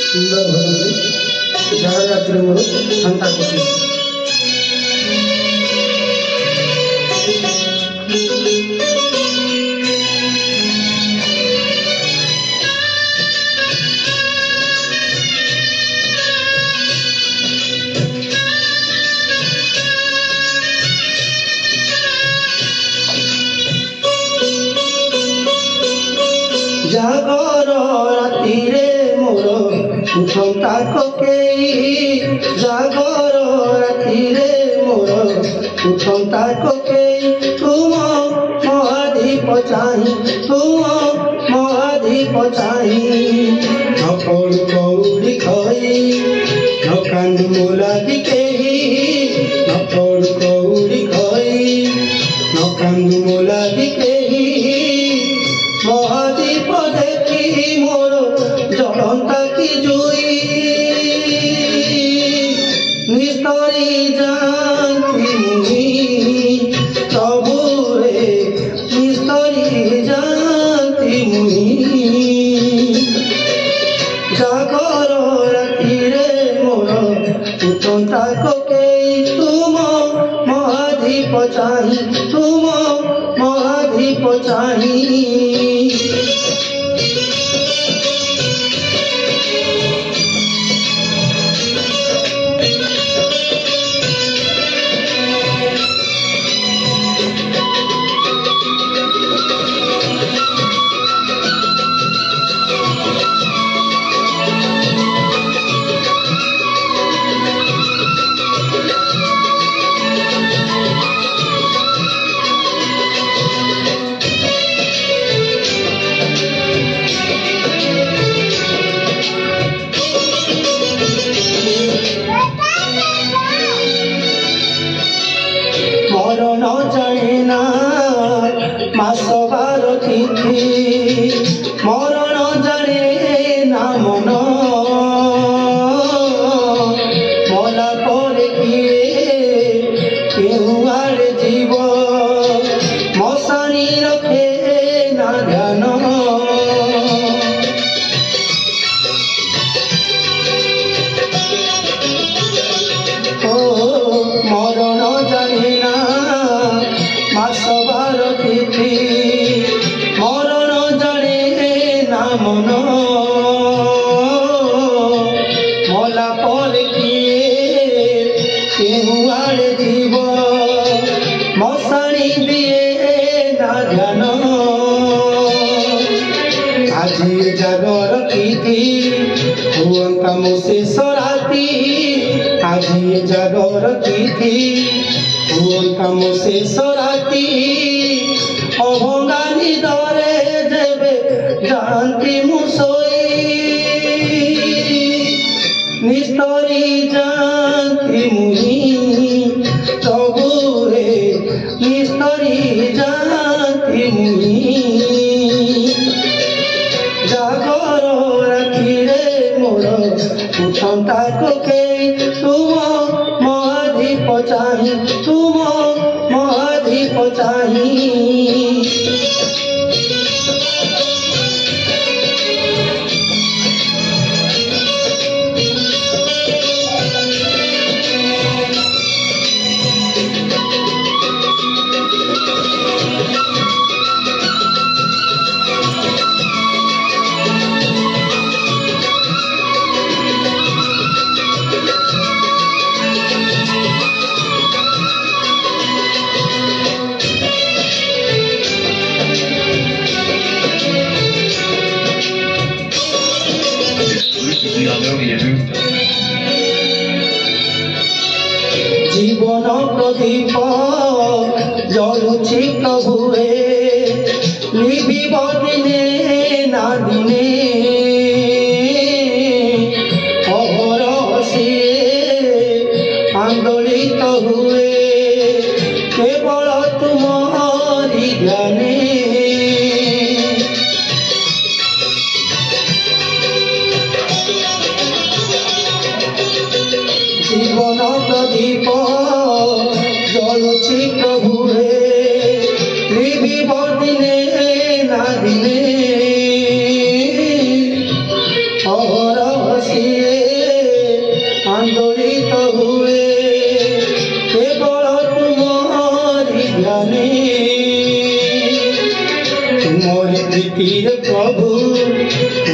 ସୁନ୍ଦର ଭାବରେ ଝାଡ଼ ରାତିରେ ମୋର ଘଣ୍ଟା କଟିଛି। জাগর রাতিরে মোর উঠন্তা কোকেই, জাগর রাতিরে মোর উঠন্তা কোকেই, তুম মহাদীপ চাহি, তুম মহাদীপ চাহি, নকল কৌড়ি খই নকান্দু মোলাগি কেহি, নকল কৌড়ি খই নকান্দু মোলাগি কেহি, মহাদীপ দেখি মোর জলন্তা কি জুই, নিস্তরি জানতি মুই প্রভুরে, নিস্তরি জানতি মুই। জাগর রাতিরে মোর উঠন্তা কোকেই, তুম মহাদীপ চাহি, তুম মহাদীপ চাহি। মরণ জানে না মাস বার তিথি, মরণ জানে না মন, মলা পরে গিয়ে কেউ আর জীব, মশানি রখে না ধ্যান। মরণ জানে না মাস বার তিথি, মরণ জানে না মন, মলা পরে গিয়ে কেউ আর জীব, মশানি দিয়ে না ধ্যান। আজি জাগর তিথি হুয়ন্তা মো শেষ রাতি, আজি জাগর তিথি হুয়ন্তা মো শেষ রাতি, অভঙ্গা নিদরে যেবে জানতি মু শোই, নিস্তরি জানতি মুই প্রভুরে, নিস্তরি জানতি মুই। জাগর রাতিরে মোর উঠন্তা কোকেই, তুম মহাদীপ চাহি, তুম মহাদীপ চাহি।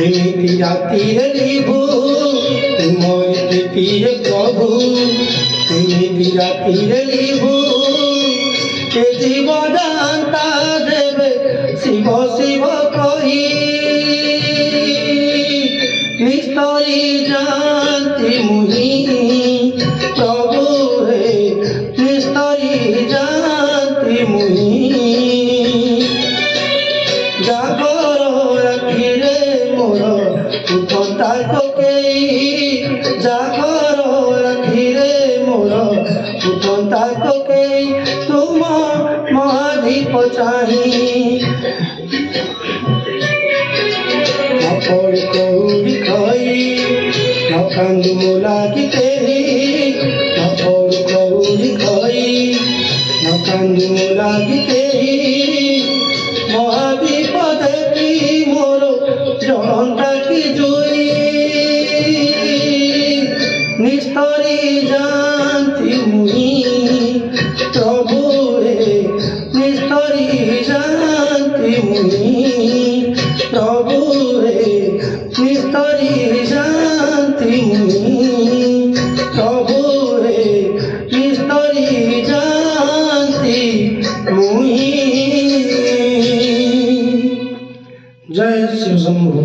ଏମିତି ରାତିରେ ଲିଭୁ ତୁମରି ପ୍ରୀତିରେ ପ୍ରଭୁ ଏମିତି ରାତିରେ ଲିଭୁ ଏ ଜୀବ ଜାନ୍ତା ଦେବେ ଶିବ ଶିବ କହି ନିସ୍ତରୀ ଜାନ୍ତି ମୁହିଁ ପ୍ରଭୁ ରେ ନିସ୍ତରୀ ଜାନ୍ତି ମୁହିଁ ଜାଗର ରାତିରେ ମୋର ଉଠନ୍ତା କୋକେଇ ଜାଗର ରାତିରେ ମୋର ଉଠନ୍ତା କୋକେଇ ତୁମ ମହାଦୀପ ଚାହିଁ ଆପଣ କଉଡ଼ି ଖାଇ ନ କାନ୍ଦୁ ମୋ ଲାଗି କେହି ଆପଣ କଉଡ଼ି ଖାଇ ନ କାନ୍ଦୁ ମୋ ଲାଗି କେହି ମହାଦୀପ ଦେଖି ମୋର ଜଳନ୍ତା କି ଜୁଇ ନିସ୍ତରୀ ଜାନ୍ତି ମୁହିଁ ପ୍ରଭୁ ରେ ନିସ୍ତରୀ ଜାନ୍ତି ମୁହିଁ ପ୍ରଭୁ ରେ ନିସ୍ତରୀ ଜାନ୍ତି ମୁହିଁ ପ୍ରଭୁ ରେ ନିସ୍ତରୀ ଜାନ୍ତି ମୁହିଁ। जय शिव शंभु।